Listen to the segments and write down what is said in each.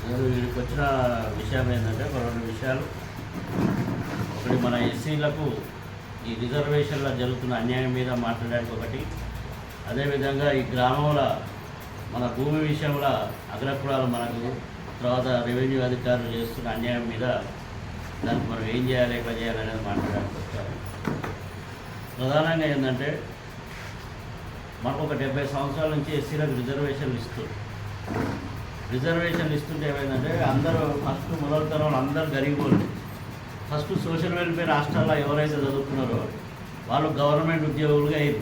నేను వీడికి వచ్చిన విషయం ఏంటంటే రెండు విషయాలు. ఒకటి మన ఎస్సీలకు ఈ రిజర్వేషన్లో జరుగుతున్న అన్యాయం మీద మాట్లాడడానికి ఒకటి, అదేవిధంగా ఈ గ్రామంలో మన భూమి విషయంలో అగ్రకులాలు మనకు తర్వాత రెవెన్యూ అధికారులు చేస్తున్న అన్యాయం మీద దానికి మనం ఏం చేయాలి ఎట్లా చేయాలి అనేది మాట్లాడడానికి వచ్చారు. ప్రధానంగా ఏంటంటే మనకు ఒక 70 సంవత్సరాల నుంచి ఎస్సీలకు రిజర్వేషన్లు ఇస్తుంటే ఏమైందంటే అందరూ ఫస్ట్ మొదటి తరం అందరూ గరీబోళ్ళు. ఫస్ట్ సోషల్ వెల్ఫేర్ రాష్ట్రాల్లో ఎవరైతే చదువుకున్నారో వాళ్ళు గవర్నమెంట్ ఉద్యోగులుగా అయ్యారు.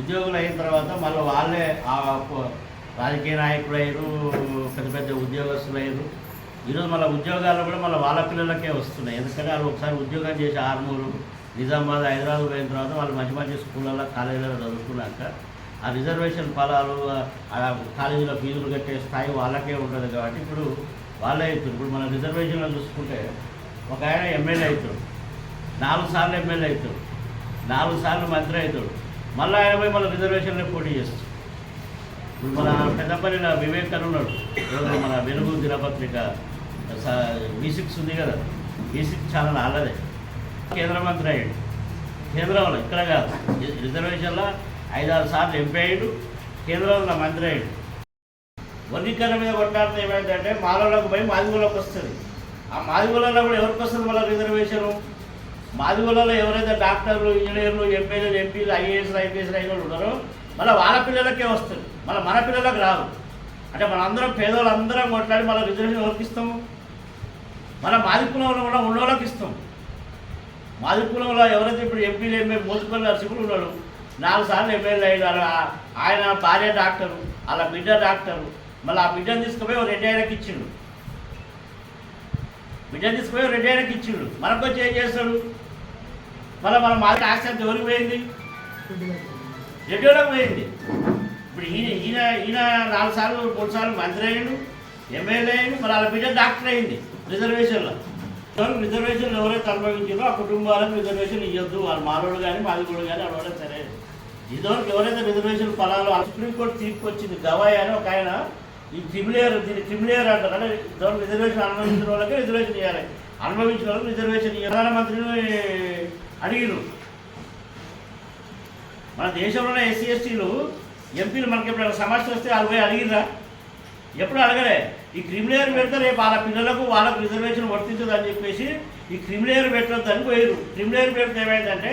ఉద్యోగులు అయిన తర్వాత మళ్ళీ వాళ్ళే రాజకీయ నాయకులు అయ్యారు, పెద్ద పెద్ద ఉద్యోగస్తులు అయ్యారు. ఈరోజు మళ్ళీ ఉద్యోగాలు కూడా మళ్ళీ వాళ్ళ పిల్లలకే వస్తున్నాయి. ఎందుకంటే వాళ్ళు ఒకసారి ఉద్యోగం చేసి ఆర్మూరు, నిజామాబాద్, హైదరాబాద్ పోయిన తర్వాత వాళ్ళు మంచి మంచి స్కూళ్ళల్లో కాలేజీలలో చదువుకున్నాక ఆ రిజర్వేషన్ ఫలాలు కాలేజీలో ఫీజులు కట్టే స్థాయి వాళ్ళకే ఉంటుంది. కాబట్టి ఇప్పుడు వాళ్ళే అవుతారు. ఇప్పుడు మన రిజర్వేషన్లో చూసుకుంటే ఒక ఆయన ఎమ్మెల్యే అవుతాడు, 4 సార్లు ఎమ్మెల్యే అవుతాడు, 4 సార్లు మంత్రి అవుతాడు, మళ్ళీ ఆయన పోయి మళ్ళీ రిజర్వేషన్లో పోటీ చేస్తాడు. ఇప్పుడు మన పెద్దపల్లిలో వివేక్ అని ఉన్నాడు, మన వెలుగు దినపత్రిక V6 ఉంది కదా, V6 ఛానల్ ఆళ్ళదే కేంద్ర మంత్రి అయ్యాడు. కేంద్రంలో ఇక్కడ కాదు, రిజర్వేషన్లో 5-6 సార్లు ఎంపీ అయ్యాడు, కేంద్రంలో మంత్రి అయ్యాడు. వర్గీకరణ మీద కొట్టాడితే ఏమైందంటే మాలలకు పోయి మాదిగోళ్ళకి వస్తుంది. ఆ మాదిగోళ్ళలో కూడా ఎవరికి వస్తుంది మళ్ళీ రిజర్వేషను? మాదిగోళ్ళలో ఎవరైతే డాక్టర్లు, ఇంజనీర్లు, ఎమ్మెల్యేలు, ఎంపీలు, ఐఏఎస్లు, ఐపీఎస్లు అయిన వాళ్ళు ఉన్నారో మళ్ళీ వాళ్ళ పిల్లలకే వస్తుంది, మళ్ళీ మన పిల్లలకు రాదు. అంటే మనందరం పేదవాళ్ళందరం కొట్లాడి మళ్ళీ రిజర్వేషన్ ఎవరికి ఇస్తాము? మళ్ళీ మాది కులంలో కూడా ఉన్నోళ్ళకి ఇస్తాం. మాది కులంలో ఎవరైతే ఇప్పుడు ఎంపీలు, మోతుపల్లి నరసింహులు ఉన్నాడు, 4 సార్లు ఎమ్మెల్యే అయ్యాడు. ఆయన భార్య డాక్టరు, వాళ్ళ బిడ్డ డాక్టరు. మళ్ళీ ఆ బిడ్డను తీసుకుపోయి రెడ్డి ఆయనకి ఇచ్చిండు. మనకు వచ్చి ఏం చేస్తాడు? మళ్ళీ మన మాది యాక్సిడెంట్ ఎవరికి పోయింది? రెడ్డిలోకి పోయింది. ఇప్పుడు ఈయన 4 సార్లు 3 సార్లు మంత్రి అయ్యాడు, ఎమ్మెల్యే అయ్యాడు, మరి వాళ్ళ బిడ్డ డాక్టర్ అయింది రిజర్వేషన్లో. రిజర్వేషన్లు ఎవరైతే అనుభవించారో ఆ కుటుంబాలకు రిజర్వేషన్ ఇవ్వద్దు. వాళ్ళు మాలోడు కానీ మాదిగోడు కానీ అడవడం సరే. ఇదివరకు ఎవరైతే రిజర్వేషన్ ఫలాలు సుప్రీంకోర్టు తీర్పు వచ్చింది. గవాయ్ అని ఒక ఆయన ఈ క్రిమిలేయర్ అంటారు. అంటే రిజర్వేషన్ అనుభవించిన వాళ్ళకి రిజర్వేషన్ ఇవ్వాలి, అనుభవించిన వాళ్ళకి రిజర్వేషన్ ఇవ్వాలి. ప్రధానమంత్రిని అడిగిరు. మన దేశంలోనే ఎస్సీ ఎస్టీలు ఎంపీలు మనకి ఎప్పుడైనా సమస్య వస్తే వాళ్ళు పోయి అడిగిరా? ఎప్పుడు అడగలే. ఈ క్రిమిలేయర్ పెడితే రేపు వాళ్ళ పిల్లలకు వాళ్ళకు రిజర్వేషన్ వర్తించదని చెప్పేసి ఈ క్రిమిలేయర్ పెట్టొద్దని పోయారు. క్రిమిలేయర్ పెడితే ఏమైందంటే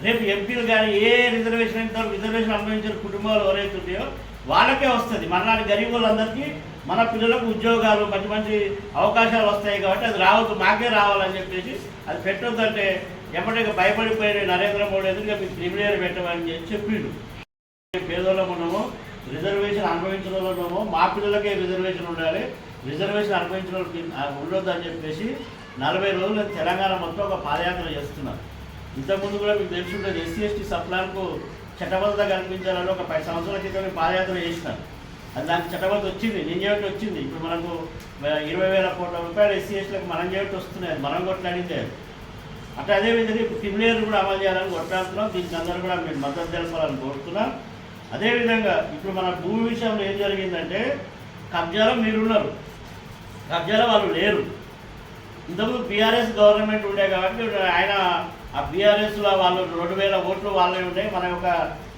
రేపు ఎంపీలు కానీ ఏ రిజర్వేషన్ అయిన రిజర్వేషన్ అనుభవించిన కుటుంబాలు ఎవరైతే ఉంటాయో వాళ్ళకే వస్తుంది. మనలాంటి గరీబ్ వాళ్ళందరికీ మన పిల్లలకు ఉద్యోగాలు, మంచి మంచి అవకాశాలు వస్తాయి. కాబట్టి అది రావద్దు, మాకే రావాలని చెప్పేసి అది పెట్టొద్దంటే ఎప్పటికీ భయపడిపోయిన నరేంద్ర మోడీ ఎదురుగా మీకు క్రిమిలేయర్ పెట్టమని చెప్పిండు. పేదోళ్ళం ఉన్నామో, రిజర్వేషన్ అనుభవించిన వాళ్ళు ఉన్నామో, మా పిల్లలకే రిజర్వేషన్ ఉండాలి, రిజర్వేషన్ అనుభవించిన వాళ్ళకి ఉండొద్దు అని చెప్పేసి 40 రోజులు తెలంగాణ మొత్తం ఒక పాదయాత్ర చేస్తున్నారు. ఇంతకుముందు కూడా మీకు తెలిసి ఉంటుంది, ఎస్సీ ఎస్టీ సప్లాన్కు చట్టబద్ధత కల్పించాలని ఒక 10 సంవత్సరాల క్రితం పాదయాత్ర చేసినారు. అది దానికి చట్టబద్ధత వచ్చింది, నేను చేయటం వచ్చింది. ఇప్పుడు మనకు 20,000 కోట్ల రూపాయలు ఎస్సీ ఎస్టీలకు మనం చేయటం వస్తున్నాయి, మనం కొట్లాడిందే. అట్లా అదేవిధంగా ఇప్పుడు క్రిమిలేయర్ కూడా అమలు చేయాలని కొట్లాడుతున్నాం. దీనికి అందరూ కూడా మేము మద్దతు తెలపాలని కోరుతున్నాం. అదేవిధంగా ఇప్పుడు మన భూమి విషయంలో ఏం జరిగిందంటే కబ్జాలో మీరున్నారు, కబ్జాలో వాళ్ళు లేరు. ఇంతకుముందు బీఆర్ఎస్ గవర్నమెంట్ ఉండే కాబట్టి ఆయన ఆ బీఆర్ఎస్లో వాళ్ళు 2,000 ఓట్లు వాళ్ళే ఉంటాయి. మన యొక్క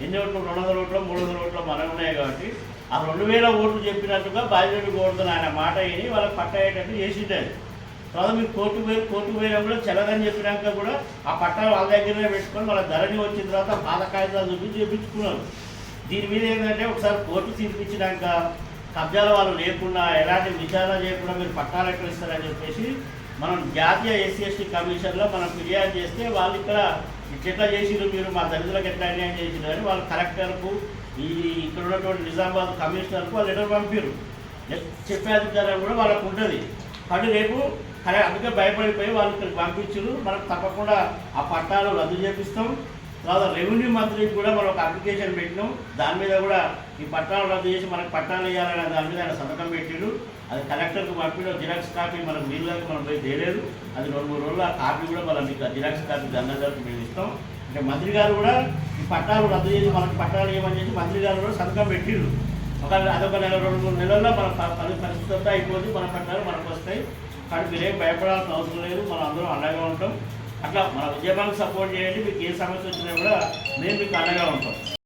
ఎన్ని ఓట్లు 200 ఓట్లు 300 ఓట్లు మనకు ఉన్నాయి. కాబట్టి ఆ 2,000 ఓట్లు చెప్పినట్టుగా బాధ్యతలు కోరుతున్న ఆయన మాట విని వాళ్ళకి పట్టయ్యేటట్టు చేసిండేది. తర్వాత మీరు కోర్టుకు పోయినా కూడా చెల్లదని చెప్పినాక కూడా ఆ పట్టాలు వాళ్ళ దగ్గరనే పెట్టుకొని వాళ్ళ ధరణి వచ్చిన తర్వాత పాత కాగితాలు చూపించి చేయించుకున్నారు. దీని మీద ఏంటంటే ఒకసారి కోర్టు తీర్పిచ్చినాక కబ్జాలు వాళ్ళు లేకుండా ఎలాంటి విచారణ చేయకుండా మీరు పట్టాలు ఎక్కడ ఇస్తారని చెప్పేసి మనం జాతీయ ఎస్సీ ఎస్టీ కమిషన్లో మనం ఫిర్యాదు చేస్తే వాళ్ళు ఇక్కడ ఎట్లా చేసిరు, మీరు మా దళితులకు ఎట్లా అన్యాయం చేసిరు అని వాళ్ళు కలెక్టర్కు ఇక్కడ ఉన్నటువంటి నిజామాబాద్ కమిషనర్కు వాళ్ళు లెటర్ పంపారు. చెప్పే అధికారం కూడా వాళ్ళకు ఉంటుంది. కానీ రేపు అందుకే భయపడిపోయి వాళ్ళు ఇక్కడికి పంపించారు. మనం తప్పకుండా ఆ పట్టాలు రద్దు చేపిస్తాం. తర్వాత రెవెన్యూ మంత్రికి కూడా మనం ఒక అప్లికేషన్ పెట్టినాం. దాని మీద కూడా ఈ పట్టాలు రద్దు చేసి మనకు పట్టాలు ఇవ్వాలనే దాని మీద ఆయన సంతకం పెట్టిండు. అది కలెక్టర్కి పంపిన జిరాక్స్ కాపీ మనకు వీళ్ళకి మనం పోయి తేలేదు. అది 2-3 రోజులు ఆ కాపీ కూడా మనం మీకు జిరాక్స్ కాపీ దండగారికి మేము ఇస్తాం. అంటే మంత్రి గారు కూడా ఈ పట్టాలు రద్దు చేసి మనకు పట్టాలు ఇవ్వమని చెప్పి మంత్రి గారు కూడా సంతకం పెట్టిండు. అదొక నెల 2-3 నెలల్లో మన పరిస్థితి అంతా అయిపోతుంది, మన పట్టాలు మనకు వస్తాయి. కానీ మీరేం భయపడాల్సిన అవసరం లేదు, మనం అందరం అండగా ఉంటాం. అట్లా మన ఉద్యమానికి సపోర్ట్ చేయండి. మీకు ఏ సమస్య వచ్చినా కూడా మేము మీకు అండగా ఉంటాం.